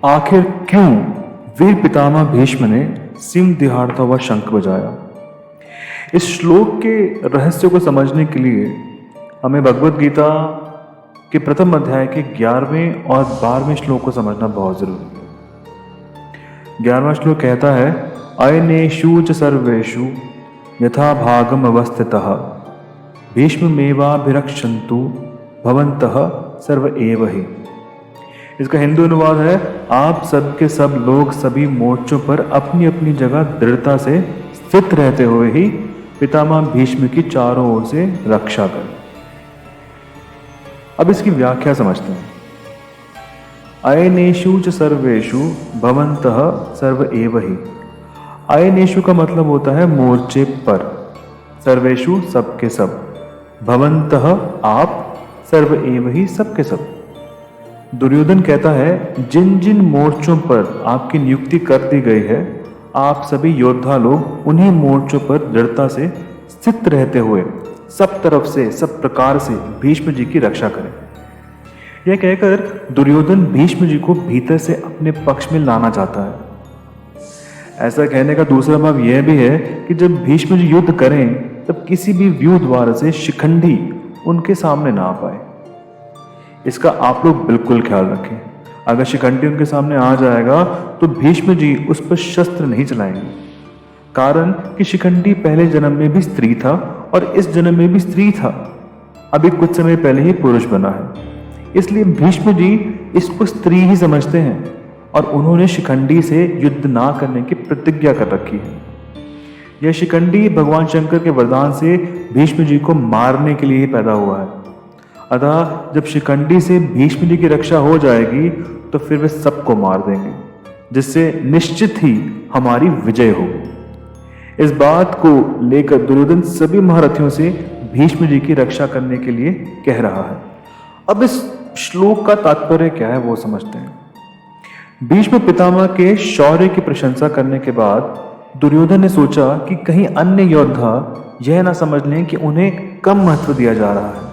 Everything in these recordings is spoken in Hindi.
आखिर क्यों वीर पितामह भीष्म ने सिंह दिहाड़ता हुआ शंख बजाया? इस श्लोक के रहस्य को समझने के लिए हमें भगवत गीता के प्रथम अध्याय के 11वें और 12वें श्लोक को समझना बहुत जरूरी है। 11वां श्लोक कहता है, अयनेषु च सर्वेषु यथा भागम अवस्थितः भीष्ममेवाभिरक्षन्तु भवन्तः सर्व एव हि। इसका हिंदू अनुवाद है, आप सब के सब लोग सभी मोर्चों पर अपनी अपनी जगह दृढ़ता से स्थित रहते हुए ही पितामह भीष्म की चारों ओर से रक्षा करें। अब इसकी व्याख्या समझते हैं। अयनेषु च सर्वेषु भवन्तः सर्व एव हि। अयनेषु का मतलब होता है मोर्चे पर, सर्वेषु सबके सब, भवन्तः आप, सर्व एव हि सबके सब। दुर्योधन कहता है, जिन जिन मोर्चों पर आपकी नियुक्ति कर दी गई है, आप सभी योद्धा लोग उन्हीं मोर्चों पर दृढ़ता से स्थित रहते हुए सब तरफ से, सब प्रकार से भीष्म जी की रक्षा करें। यह कहकर दुर्योधन भीष्म जी को भीतर से अपने पक्ष में लाना चाहता है। ऐसा कहने का दूसरा भाव यह भी है कि जब भीष्म जी युद्ध करें तब किसी भी व्यू द्वार से शिखंडी उनके सामने ना आ पाए। इसका आप लोग बिल्कुल ख्याल रखें। अगर शिखंडी उनके सामने आ जाएगा तो भीष्म जी उस पर शस्त्र नहीं चलाएंगे, कारण कि शिखंडी पहले जन्म में भी स्त्री था और इस जन्म में भी स्त्री था, अभी कुछ समय पहले ही पुरुष बना है। इसलिए भीष्म जी इसको स्त्री ही समझते हैं और उन्होंने शिखंडी से युद्ध ना करने की प्रतिज्ञा कर रखी है। यह शिखंडी भगवान शंकर के वरदान से भीष्म जी को मारने के लिए ही पैदा हुआ है। अतः जब शिखंडी से भीष्म जी की रक्षा हो जाएगी तो फिर वे सबको मार देंगे, जिससे निश्चित ही हमारी विजय होगी। इस बात को लेकर दुर्योधन सभी महारथियों से भीष्म जी की रक्षा करने के लिए कह रहा है। अब इस श्लोक का तात्पर्य क्या है वो समझते हैं। भीष्म पितामह के शौर्य की प्रशंसा करने के बाद दुर्योधन ने सोचा कि कहीं अन्य योद्धा यह ना समझ लें कि उन्हें कम महत्व दिया जा रहा है।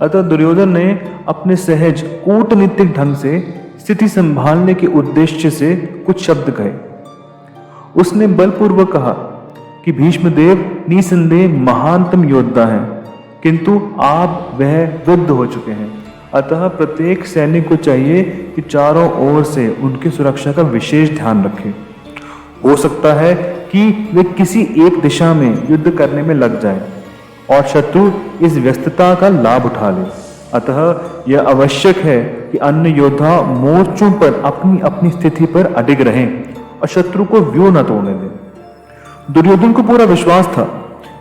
अतः दुर्योधन ने अपने सहज कूटनीतिक ढंग से स्थिति संभालने के उद्देश्य से कुछ शब्द कहे। उसने बलपूर्वक कहा कि भीष्मदेव निसंदेह महानतम योद्धा हैं, किंतु आप वह वृद्ध हो चुके हैं। अतः प्रत्येक सैनिक को चाहिए कि चारों ओर से उनकी सुरक्षा का विशेष ध्यान रखें। हो सकता है कि वे किसी एक दिशा में युद्ध करने में लग जाएं और शत्रु इस व्यस्तता का लाभ उठा ले। अतः यह आवश्यक है कि अन्य योद्धा मोर्चों पर अपनी अपनी स्थिति पर अडिग रहें और शत्रु को व्यू न तोड़ने दें। दुर्योधन को पूरा विश्वास था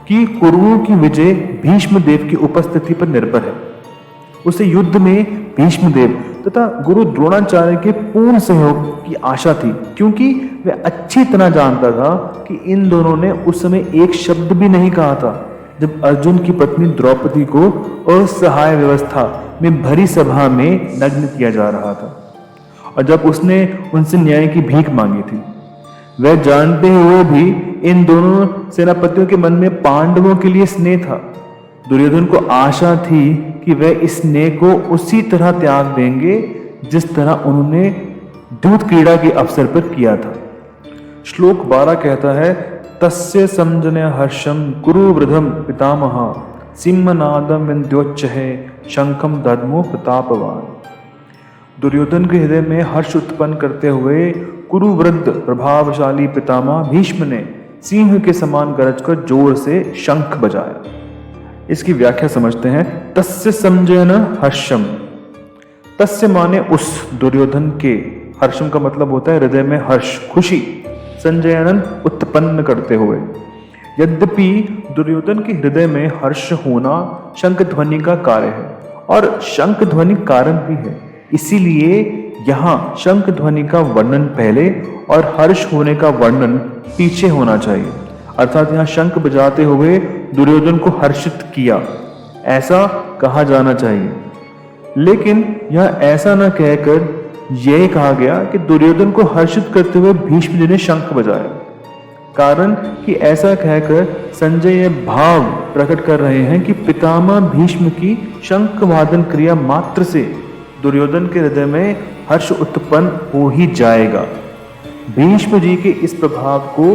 कि कौरवों की विजय भीष्मदेव की उपस्थिति पर निर्भर है। उसे युद्ध में भीष्मदेव तथा गुरु द्रोणाचार्य के पूर्ण सहयोग की आशा थी, क्योंकि वह अच्छी तरह जानता था कि इन दोनों ने उस समय एक शब्द भी नहीं कहा था जब अर्जुन की पत्नी द्रौपदी को असहाय व्यवस्था में भरी सभा में नग्न किया जा रहा था और जब उसने उनसे न्याय की भीख मांगी थी। वह जानते हुए भी इन दोनों सेनापतियों के मन में पांडवों के लिए स्नेह था। दुर्योधन को आशा थी कि वह इस स्नेह को उसी तरह त्याग देंगे जिस तरह उन्होंने दूत क्रीड़ा के अवसर पर किया था। श्लोक 12 कहता है, तस्य समजन हर्षम कुरु वृद्धम पितामह सिंहनादम विन्द्योच्चहे शंखम दद्मो प्रतापवान। दुर्योधन के हृदय में हर्ष उत्पन्न करते हुए कुरु वृद्ध प्रभावशाली पितामह भीष्म ने सिंह के समान गरज कर जोर से शंख बजाया। इसकी व्याख्या समझते हैं। तस्य समजन हर्षम, तस्य माने उस दुर्योधन के, हर्षम का मतलब होता है हृदय में हर्ष, खुशी, संजयन उत्पन्न करते हुए। यद्यपि दुर्योधन के हृदय में हर्ष होना शंख ध्वनि का कार्य है और शंख ध्वनि कारण भी है, इसीलिए यहाँ शंख ध्वनि का वर्णन पहले और हर्ष होने का वर्णन पीछे होना चाहिए। अर्थात यहाँ शंख बजाते हुए दुर्योधन को हर्षित किया, ऐसा कहा जाना चाहिए। लेकिन यह ऐसा न कहकर यह कहा गया कि दुर्योधन को हर्षित करते हुए भीष्म जी ने शंख बजाया, कारण कि ऐसा कहकर संजय यह भाव प्रकट कर रहे हैं कि पितामह भीष्म की शंख वादन क्रिया मात्र से दुर्योधन के हृदय में हर्ष उत्पन्न हो ही जाएगा। भीष्म जी के इस प्रभाव को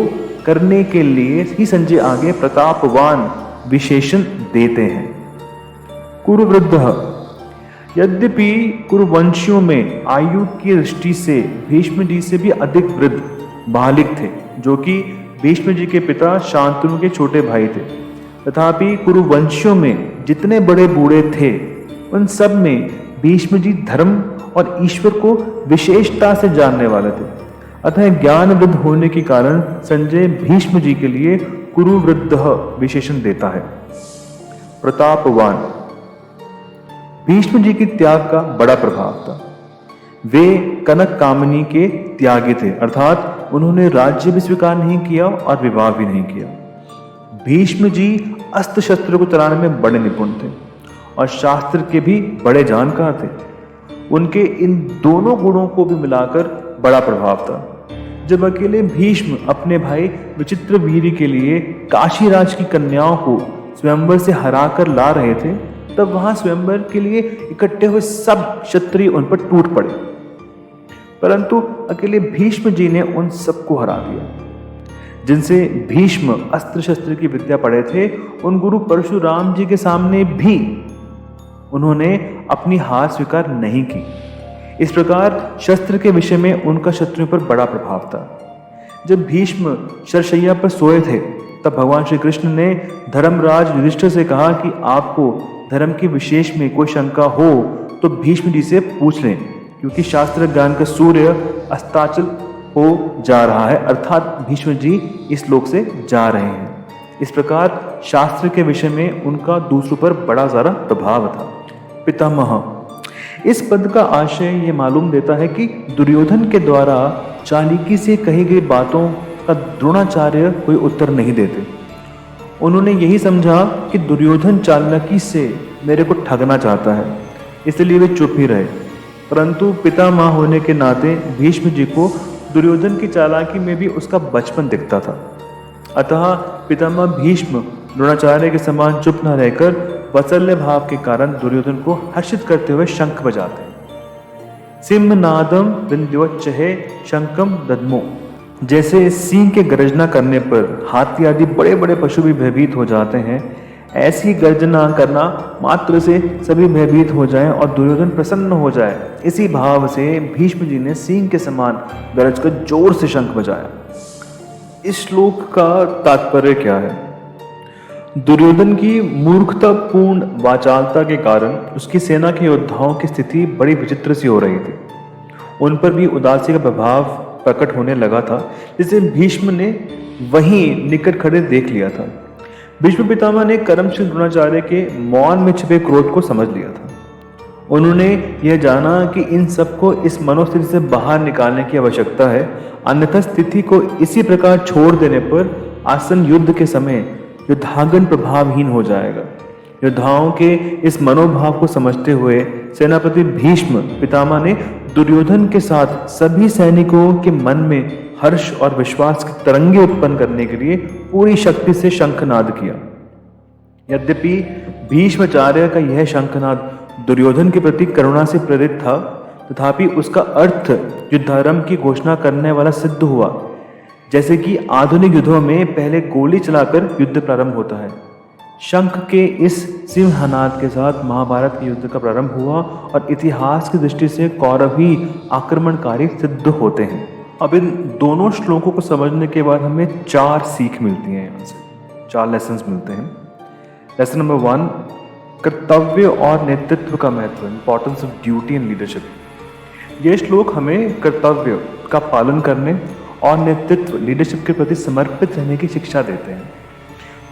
करने के लिए ही संजय आगे प्रतापवान विशेषण देते हैं। कुरुवृद्धः, यद्यपि कुरुवंशियों में आयु की दृष्टि से भीष्म जी से भी अधिक वृद्ध बालिक थे, जो कि भीष्म जी के पिता शांतनु के छोटे भाई थे, तथापि कुरुवंशियों में जितने बड़े बूढ़े थे उन सब में भीष्म जी धर्म और ईश्वर को विशेषता से जानने वाले थे। अतः ज्ञान वृद्ध होने के कारण संजय भीष्म जी के लिए कुरुवृद्धः विशेषण देता है। प्रतापवान, भीष्म जी की त्याग का बड़ा प्रभाव था। वे कनक कामिनी के त्यागी थे, अर्थात उन्होंने राज्य भी स्वीकार नहीं किया और विवाह भी नहीं किया। भीष्म जी अस्त्र शस्त्र को चलाने में बड़े निपुण थे और शास्त्र के भी बड़े जानकार थे। उनके इन दोनों गुणों को भी मिलाकर बड़ा प्रभाव था। जब अकेले भीष्म अपने भाई विचित्रवीर्य के लिए काशीराज की कन्याओं को स्वयंवर से हराकर ला रहे थे, तब वहां स्वयंवर के लिए इकट्ठे हुए सब क्षत्रिय उन पर टूट पड़े, परंतु अकेले भीष्म जी ने उन सबको हरा दिया। जिनसे भीष्म अस्त्र शस्त्र की विद्या पढ़े थे, उन गुरु परशुराम जी के सामने भी उन्होंने अपनी हार स्वीकार नहीं की। इस प्रकार शस्त्र के विषय में उनका शत्रुओं पर बड़ा प्रभाव था। जब भीष्म शरशैया पर सोए थे, तब भगवान श्री कृष्ण ने धर्मराज युधिष्ठिर से कहा कि आपको धर्म के विशेष में कोई शंका हो तो भीष्म जी से पूछ लें, क्योंकि शास्त्र ज्ञान का सूर्य अस्ताचल हो जा रहा है, अर्थात भीष्म जी इस लोक से जा रहे हैं। इस प्रकार शास्त्र के विषय में उनका दूसरों पर बड़ा सारा प्रभाव था। पितामह, इस पद का आशय ये मालूम देता है कि दुर्योधन के द्वारा चालाकी से कही गई बातों का द्रोणाचार्य कोई उत्तर नहीं देते। उन्होंने यही समझा कि दुर्योधन चालाकी से मेरे को ठगना चाहता है, इसलिए वे चुप ही रहे। परंतु पितामह होने के नाते भीष्म जी को दुर्योधन की चालाकी में भी उसका बचपन दिखता था। अतः पितामह भीष्म द्रोणाचार्य के समान चुप न रहकर वात्सल्य भाव के कारण दुर्योधन को हर्षित करते हुए शंख बजाते हैं। सिंहनादम विंध्योच्चहे शंखम दद्मो, जैसे सिंह के गर्जना करने पर हाथी आदि बड़े बड़े पशु भी भयभीत हो जाते हैं, ऐसी गर्जना करना मात्र से सभी भयभीत हो जाएं और दुर्योधन प्रसन्न हो जाए, इसी भाव से भीष्म जी ने सिंह के समान गरज कर जोर से शंख बजाया। इस श्लोक का तात्पर्य क्या है? दुर्योधन की मूर्खतापूर्ण वाचालता के कारण उसकी सेना के योद्धाओं की स्थिति बड़ी विचित्र सी हो रही थी। उन पर भी उदासी का प्रभाव प्रकट होने लगा था, जिसे भीष्म ने वहीं निकट खड़े देख लिया था। भीष्म पितामह ने कर्मशील द्रोणाचार्य के मौन में छिपे क्रोध को समझ लिया था। उन्होंने यह जाना कि इन सबको इस मनोस्थिति से बाहर निकालने की आवश्यकता है, अन्यथा स्थिति को इसी प्रकार छोड़ देने पर आसन युद्ध के समय युद्धांगन प्रभावहीन हो जाएगा। योद्धाओं के इस मनोभाव को समझते हुए सेनापति भीष्म पितामह ने दुर्योधन के साथ सभी सैनिकों के मन में हर्ष और विश्वास की तरंगे उत्पन्न करने के लिए पूरी शक्ति से शंखनाद किया। यद्यपि भीष्माचार्य का यह शंखनाद दुर्योधन के प्रति करुणा से प्रेरित था, तथापि उसका अर्थ युद्धारंभ की घोषणा करने वाला सिद्ध हुआ। जैसे कि आधुनिक युद्धों में पहले गोली चलाकर युद्ध प्रारंभ होता है, शंख के इस सिंहनाद के साथ महाभारत के युद्ध का प्रारंभ हुआ और इतिहास की दृष्टि से कौरव ही आक्रमणकारी सिद्ध होते हैं। अब इन दोनों श्लोकों को समझने के बाद हमें 4 सीख मिलती हैं, यहाँ से 4 लेसन्स मिलते हैं। लेसन नंबर 1, कर्तव्य और नेतृत्व का महत्व, importance of duty and leadership. ये श्लोक हमें कर्तव्य का पालन करने और नेतृत्व लीडरशिप के प्रति समर्पित रहने की शिक्षा देते हैं।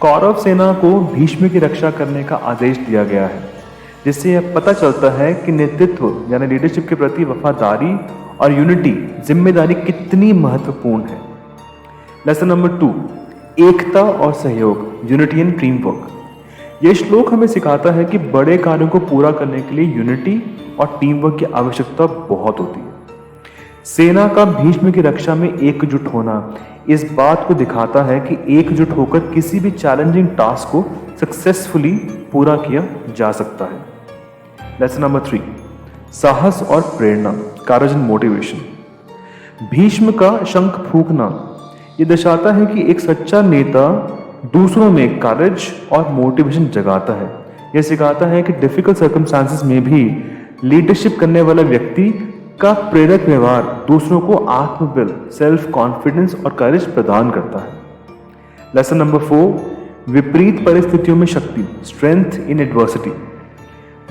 कौरव सेना को भीष्म की रक्षा करने का आदेश दिया गया है, जिससे यह पता चलता है कि नेतृत्व यानी लीडरशिप के प्रति वफादारी और यूनिटी जिम्मेदारी कितनी महत्वपूर्ण है। लेसन नंबर 2, एकता और सहयोग, यूनिटी एंड टीम वर्क। यह श्लोक हमें सिखाता है कि बड़े कार्यों को पूरा करने के लिए यूनिटी और टीम वर्क की आवश्यकता बहुत होती है। सेना का भीष्म की रक्षा में एकजुट होना इस बात को दिखाता है कि एकजुट होकर किसी भी चैलेंजिंग टास्क को सक्सेसफुली पूरा किया जा सकता है। लेसन नंबर 3, साहस और प्रेरणा, करेज एंड मोटिवेशन। भीष्म का शंख फूंकना ये दर्शाता है कि एक सच्चा नेता दूसरों में करेज और मोटिवेशन जगाता है। यह सिखाता है कि डिफिकल्ट सर्कमस्टांसेस में भी लीडरशिप करने वाला व्यक्ति का प्रेरक व्यवहार दूसरों को आत्मबल, सेल्फ कॉन्फिडेंस और करेज प्रदान करता है। लेसन नंबर 4, विपरीत परिस्थितियों में शक्ति, स्ट्रेंथ इन एडवर्सिटी।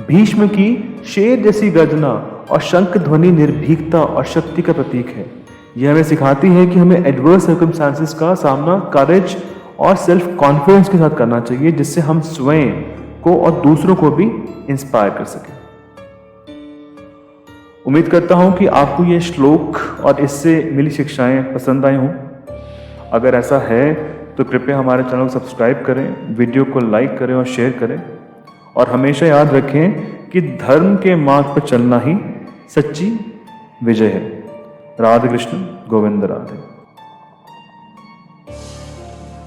भीष्म की शेर जैसी गर्जना और शंख ध्वनि निर्भीकता और शक्ति का प्रतीक है। यह हमें सिखाती है कि हमें एडवर्स सर्कमस्टांसेस का सामना करेज और सेल्फ कॉन्फिडेंस के साथ करना चाहिए, जिससे हम स्वयं को और दूसरों को भी इंस्पायर कर सकें। उम्मीद करता हूं कि आपको ये श्लोक और इससे मिली शिक्षाएं पसंद आई हों। अगर ऐसा है तो कृपया हमारे चैनल को सब्सक्राइब करें, वीडियो को लाइक करें और शेयर करें, और हमेशा याद रखें कि धर्म के मार्ग पर चलना ही सच्ची विजय है। राधे कृष्ण, गोविंद राधे।